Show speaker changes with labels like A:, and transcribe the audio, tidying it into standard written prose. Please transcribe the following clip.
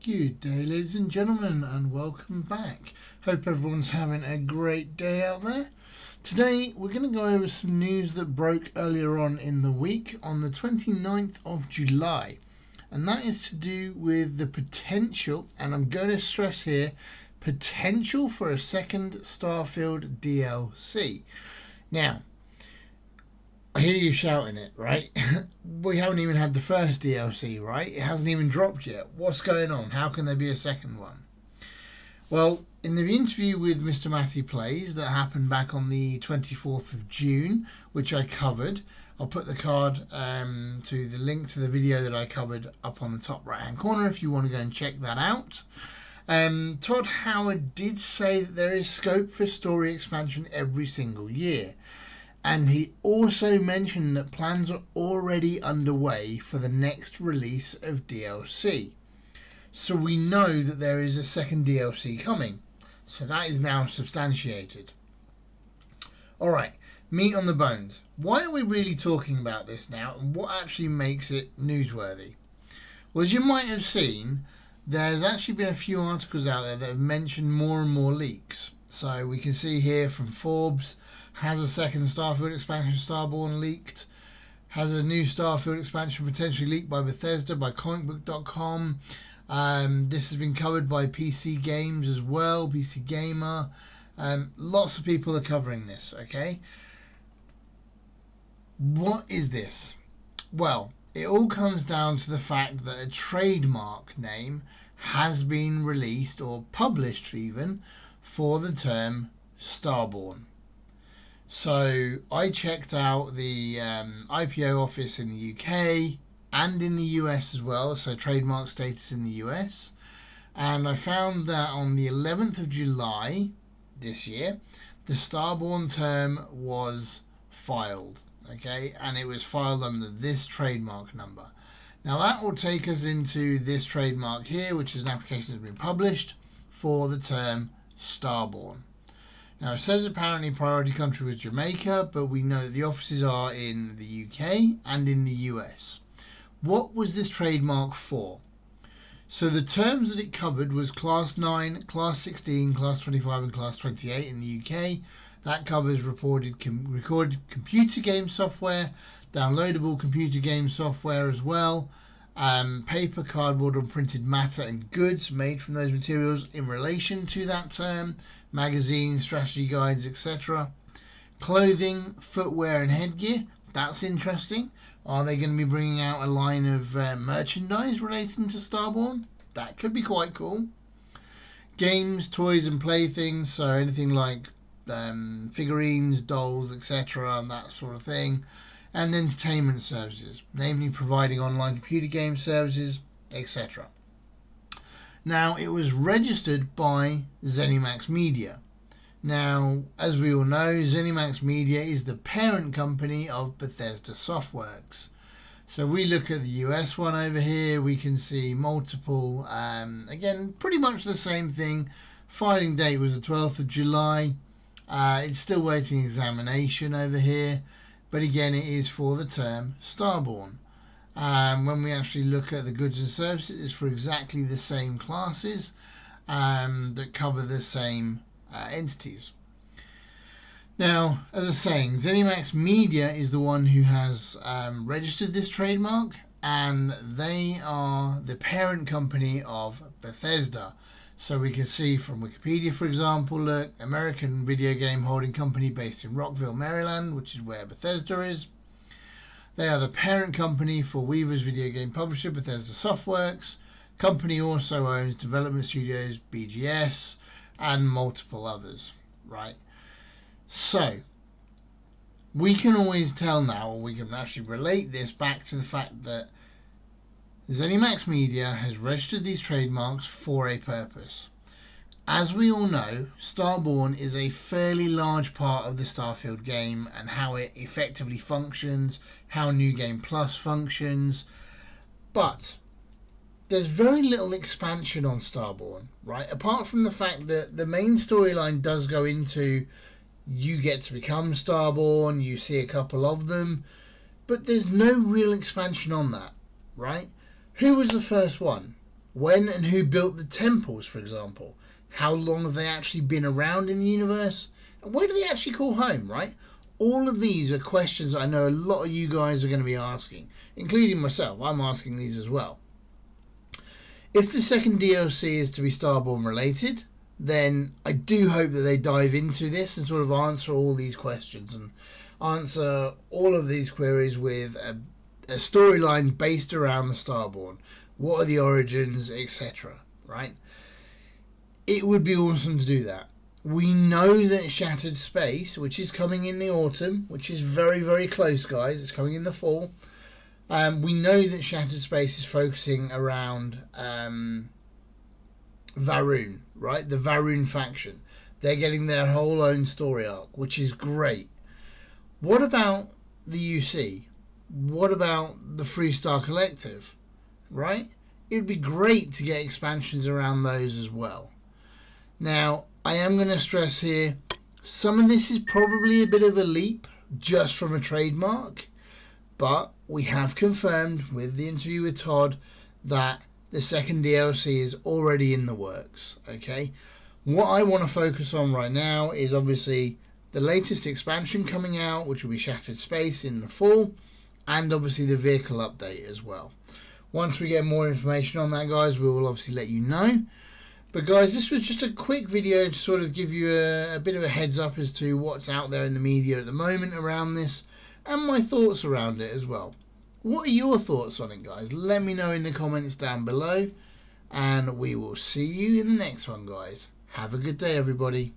A: Good day, ladies and gentlemen, and welcome back. Hope everyone's having a great day out there. Today we're going to go over some news that broke earlier on in the week on the 29th of July, and that is to do with the potential, and I'm going to stress here, potential for a second Starfield DLC. Now, I hear you shouting it, right? We haven't even had the first DLC, right? It hasn't even dropped yet. What's going on? How can there be a second one? Well, in the interview with Mr. Matty Plays that happened back on the 24th of June, which I covered, I'll put the card to the link to the video that I covered up on the top right hand corner if you want to go and check that out. Todd Howard did say that there is scope for story expansion every single year. And he also mentioned that plans are already underway for the next release of DLC. So we know that there is a second DLC coming. So that is now substantiated. Alright, meat on the bones. Why are we really talking about this now, and what actually makes it newsworthy? Well, as you might have seen, there's actually been a few articles out there that have mentioned more and more leaks. So we can see here from Forbes, has a second Starfield expansion Starborn leaked, has a new Starfield expansion potentially leaked by Bethesda, by comicbook.com. This has been covered by PC Games as well, PC Gamer. Lots of people are covering this, okay? What is this? Well, it all comes down to the fact that a trademark name has been released, or published even, for the term Starborn. So I checked out the IPO office in the UK and in the US as well, so trademark status in the US, and I found that on the 11th of July this year, the Starborn term was filed, okay, and it was filed under this trademark number. Now that will take us into this trademark here, which is an application that has been published for the term Starborn. Now it says apparently priority country was Jamaica, but we know that the offices are in the UK and in the US. What was this trademark for? So the terms that it covered was Class 9, Class 16, Class 25 and Class 28 in the UK. That covers recorded computer game software, downloadable computer game software as well, paper, cardboard and printed matter and goods made from those materials in relation to that term, magazines, strategy guides, etc. Clothing, footwear and headgear. That's interesting. Are they going to be bringing out a line of merchandise relating to Starborn? That could be quite cool. Games, toys and playthings, so anything like figurines, dolls, etc. and that sort of thing. And entertainment services, namely providing online computer game services, etc. Now, it was registered by ZeniMax Media. Now, as we all know, ZeniMax Media is the parent company of Bethesda Softworks. So we look at the US one over here, we can see multiple, again, pretty much the same thing. Filing date was the 12th of July. It's still waiting examination over here. But again, it is for the term Starborn. When we actually look at the goods and services, it's for exactly the same classes that cover the same entities. Now, as I was saying, ZeniMax Media is the one who has registered this trademark, and they are the parent company of Bethesda. So we can see from Wikipedia, for example, look, American video game holding company based in Rockville, Maryland, which is where Bethesda is. They are the parent company for Weaver's video game publisher, Bethesda Softworks. Company also owns development studios, BGS, and multiple others, right? So, we can always tell now, or we can actually relate this back to the fact that ZeniMax Media has registered these trademarks for a purpose. As we all know, Starborn is a fairly large part of the Starfield game and how it effectively functions, how New Game Plus functions, but there's very little expansion on Starborn, right? Apart from the fact that the main storyline does go into you get to become Starborn, you see a couple of them, but there's no real expansion on that, right? Who was the first one? When and who built the temples, for example? How long have they actually been around in the universe? And where do they actually call home, right? All of these are questions I know a lot of you guys are going to be asking, including myself. I'm asking these as well. If the second DLC is to be Starborn related, then I do hope that they dive into this and sort of answer all these questions and answer all of these queries with a storyline based around the Starborn. What are the origins, etc. Right? It would be awesome to do that. We know that Shattered Space, which is coming in the autumn, which is very, very close, guys. It's coming in the fall. We know that Shattered Space is focusing around Varun, right? The Varun faction. They're getting their whole own story arc, which is great. What about the UC? What about the Freestar Collective? Right? It would be great to get expansions around those as well. Now, I am going to stress here, some of this is probably a bit of a leap just from a trademark, but we have confirmed with the interview with Todd that the second DLC is already in the works. Okay, what I want to focus on right now is obviously the latest expansion coming out, which will be Shattered Space in the fall, and obviously the vehicle update as well. Once we get more information on that, guys, we will obviously let you know. But guys, this was just a quick video to sort of give you a bit of a heads up as to what's out there in the media at the moment around this, and my thoughts around it as well. What are your thoughts on it, guys? Let me know in the comments down below, and we will see you in the next one, guys. Have a good day, everybody.